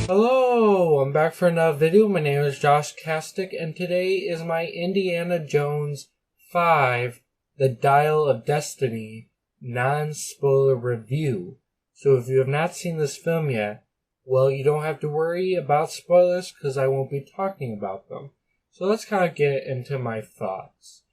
Hello, I'm back for another video. My name is Josh Kastic, and today is my Indiana Jones 5, The Dial of Destiny, non-spoiler review. So if you have not seen this film yet, well, you don't have to worry about spoilers because I won't be talking about them. So let's kind of get into my thoughts.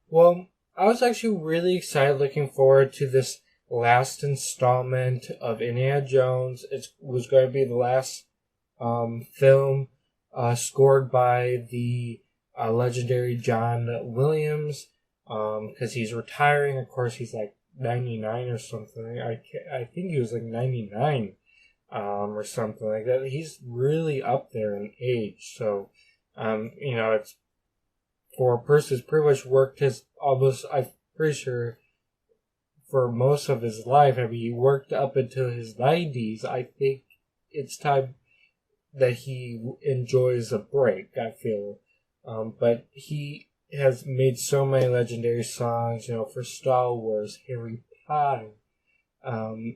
Well, I was actually really excited looking forward to this last installment of Indiana Jones. It was going to be the last film scored by the legendary John Williams because he's retiring. Of course, he's like 99 or something. I think he was like 99 or something like that. He's really up there in age. So, it's for a person who's pretty much worked his almost, I'm pretty sure, for most of his life. I mean, he worked up until his 90s. I think it's time that he enjoys a break, I feel. But he has made so many legendary songs, for Star Wars, Harry Potter,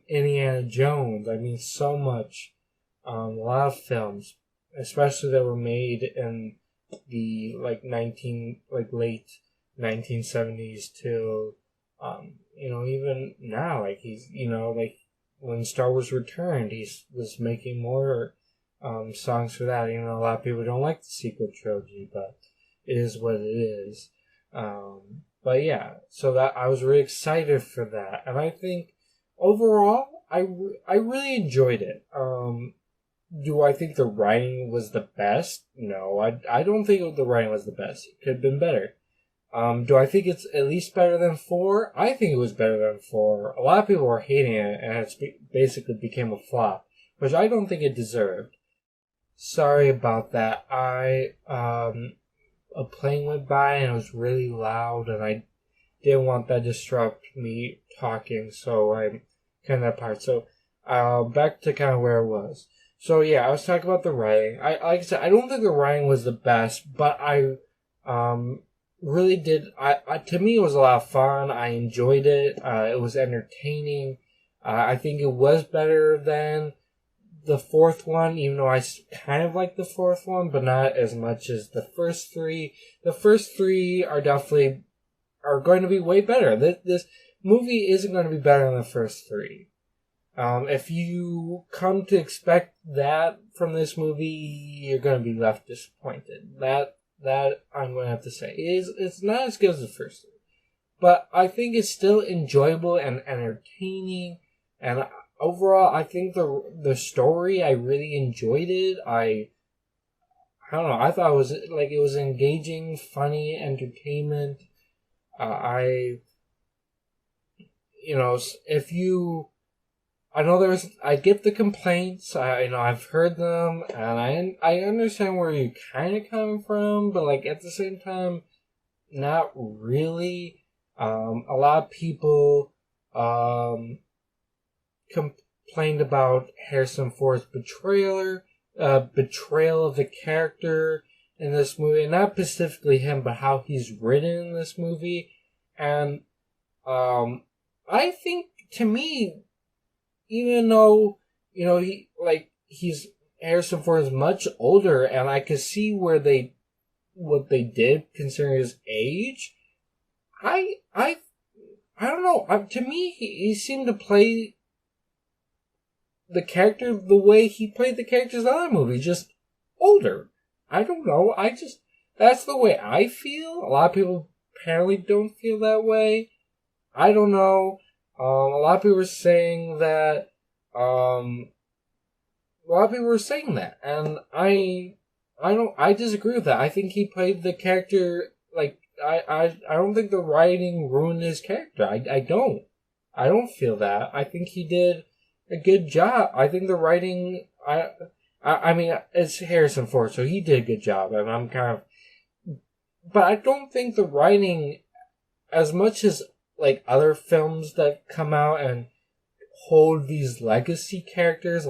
Indiana Jones. I mean, so much. A lot of films, especially that were made in the late 1970s till even now. When Star Wars returned, he was making more songs for that. A lot of people don't like the sequel trilogy, but it is what it is. But yeah, so that I was really excited for that, and I think overall I really enjoyed it. Do I think the writing was the best? No, I don't think the writing was the best. It could have been better. Do I think it's at least better than 4? I think it was better than 4. A lot of people were hating it, and it basically became a flop, which I don't think it deserved. Sorry about that. A plane went by and it was really loud, and I didn't want that to disrupt me talking, so I kind of that part. So, back to kind of where it was. So yeah, I was talking about the writing. Like I said, I don't think the writing was the best, but I, really did. To me, it was a lot of fun. I enjoyed it. It was entertaining. I think it was better than the fourth one, even though I kind of like the fourth one, but not as much as the first three. The first three are going to be way better. This movie isn't going to be better than the first three. If you come to expect that from this movie, you're going to be left disappointed. That I'm going to have to say. It's not as good as the first three, but I think it's still enjoyable and entertaining, and overall, I think the story, I really enjoyed it. I don't know. I thought it was engaging, funny, entertainment. I get the complaints. I've heard them, and I understand where you're kind of coming from, but at the same time, not really. A lot of people, complained about Harrison Ford's betrayal of the character in this movie, and not specifically him, but how he's written in this movie. And I think, to me, even though he's Harrison Ford is much older, and I could see what they did considering his age. I don't know. To me, he seemed to play the character the way he played the characters in other movies, just older. I don't know. That's the way I feel. A lot of people apparently don't feel that way. I don't know. A lot of people were saying that. And I disagree with that. I think he played the character I don't think the writing ruined his character. I don't feel that. I think he did a good job. I think the writing, I mean, it's Harrison Ford, so he did a good job, and I'm kind of, but I don't think the writing, as much as other films that come out and hold these legacy characters,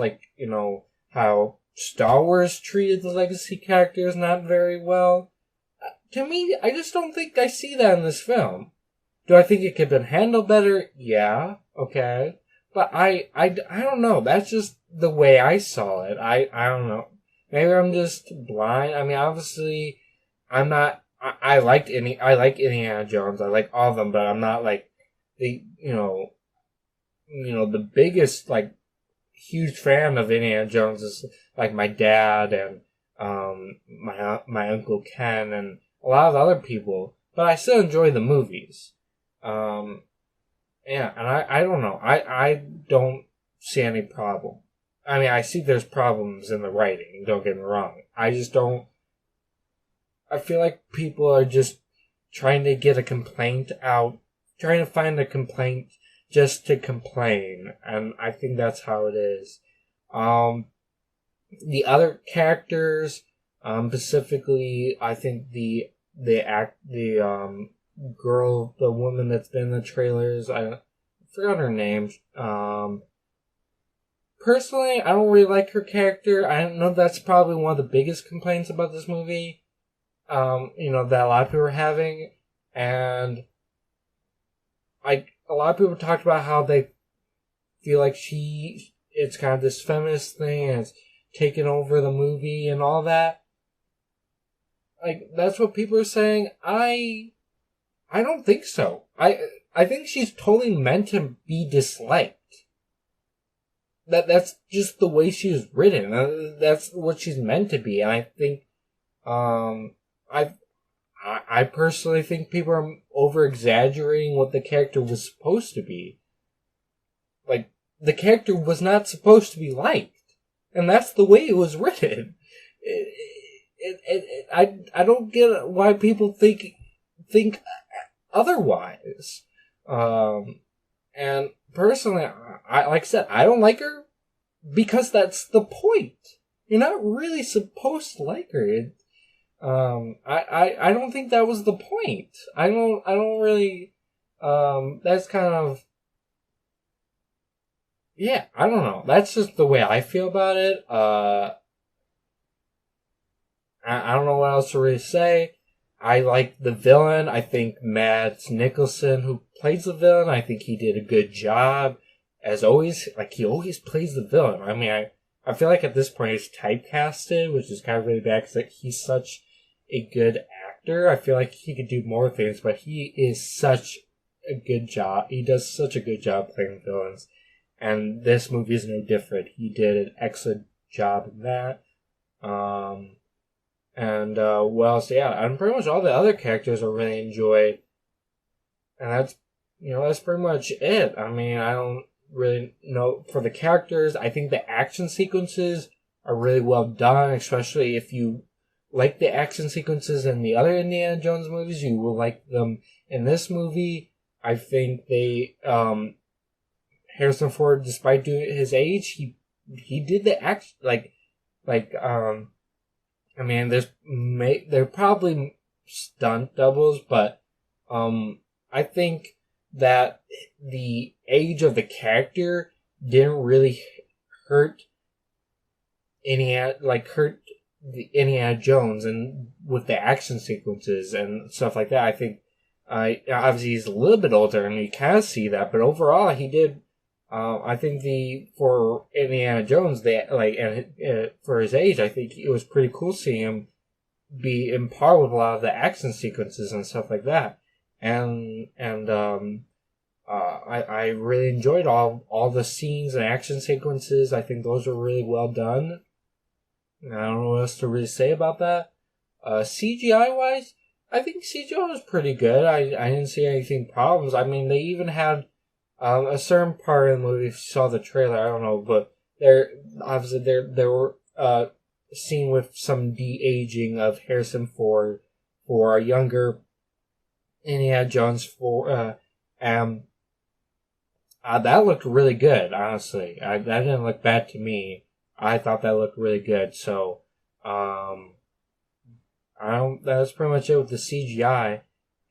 how Star Wars treated the legacy characters not very well. To me, I just don't think I see that in this film. Do I think it could have been handled better? Yeah, okay. But I don't know. That's just the way I saw it. I don't know. Maybe I'm just blind. I mean, obviously, I'm not. I like Indiana Jones. I like all of them, but I'm not like the the biggest like huge fan of Indiana Jones is like my dad and my uncle Ken and a lot of other people. But I still enjoy the movies. Yeah, and I don't know. I don't see any problem. I mean, I see there's problems in the writing, don't get me wrong. I just don't. I feel like people are just trying to get a complaint out, trying to find a complaint just to complain, and I think that's how it is. The other characters, specifically, I think the girl, the woman that's been in the trailers, I forgot her name. Personally, I don't really like her character. I don't know, that's probably one of the biggest complaints about this movie. That a lot of people are having, and like a lot of people talked about how they feel like it's kind of this feminist thing and it's taken over the movie and all that. Like, that's what people are saying. I don't think so. I think she's totally meant to be disliked. That's just the way she was written. That's what she's meant to be. And I think, I personally think people are over exaggerating what the character was supposed to be. Like, the character was not supposed to be liked. And that's the way it was written. I don't get why people think otherwise. And personally, I like I said, I don't like her because that's the point. You're not really supposed to like her. I don't think that was the point. I don't really, that's kind of, yeah, I don't know. That's just the way I feel about it. I don't know what else to really say. I like the villain. I think Mads Mikkelsen, who plays the villain, I think he did a good job. As always, like, he always plays the villain. I mean, I feel like at this point he's typecasted, which is kind of really bad because he's such a good actor. I feel like he could do more things, but he is such a good job. He does such a good job playing villains. And this movie is no different. He did an excellent job in that. What else? Yeah, and pretty much all the other characters I really enjoyed. And that's pretty much it. I mean, I don't really know. For the characters, I think the action sequences are really well done, especially if you like the action sequences in the other Indiana Jones movies, you will like them in this movie. I think Harrison Ford, despite doing his age, he did the action, I mean, they're probably stunt doubles, but I think that the age of the character didn't really hurt the Indiana Jones and with the action sequences and stuff like that. I think obviously he's a little bit older and you kind of see that, but overall he did. I think for Indiana Jones, for his age, I think it was pretty cool seeing him be in par with a lot of the action sequences and stuff like that. I really enjoyed all the scenes and action sequences. I think those were really well done. I don't know what else to really say about that. CGI wise, I think CGI was pretty good. I didn't see anything problems. I mean, they even had a certain part in the movie, if you saw the trailer, I don't know, but there were scene with some de-aging of Harrison Ford for a younger Indiana Jones that looked really good, honestly. That didn't look bad to me. I thought that looked really good, so that's pretty much it with the CGI.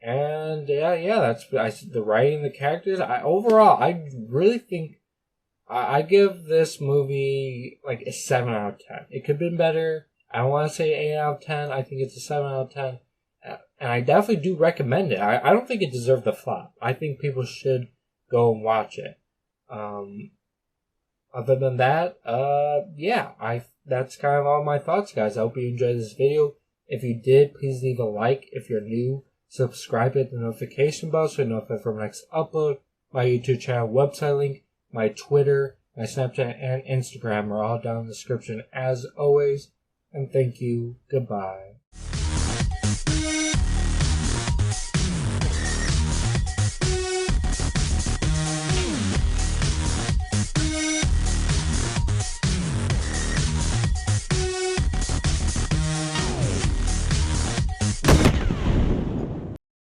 And that's the writing, the characters. Overall, I really think I give this movie like a 7 out of 10. It could have been better. I don't want to say 8 out of 10. I think it's a 7 out of 10. And I definitely do recommend it. I don't think it deserved the flop. I think people should go and watch it. Other than that, that's kind of all my thoughts, guys. I hope you enjoyed this video. If you did, please leave a like. If you're new, subscribe, hit the notification bell so you're notified for my next upload. My YouTube channel website link, my Twitter, my Snapchat, and Instagram are all down in the description as always. And thank you. Goodbye.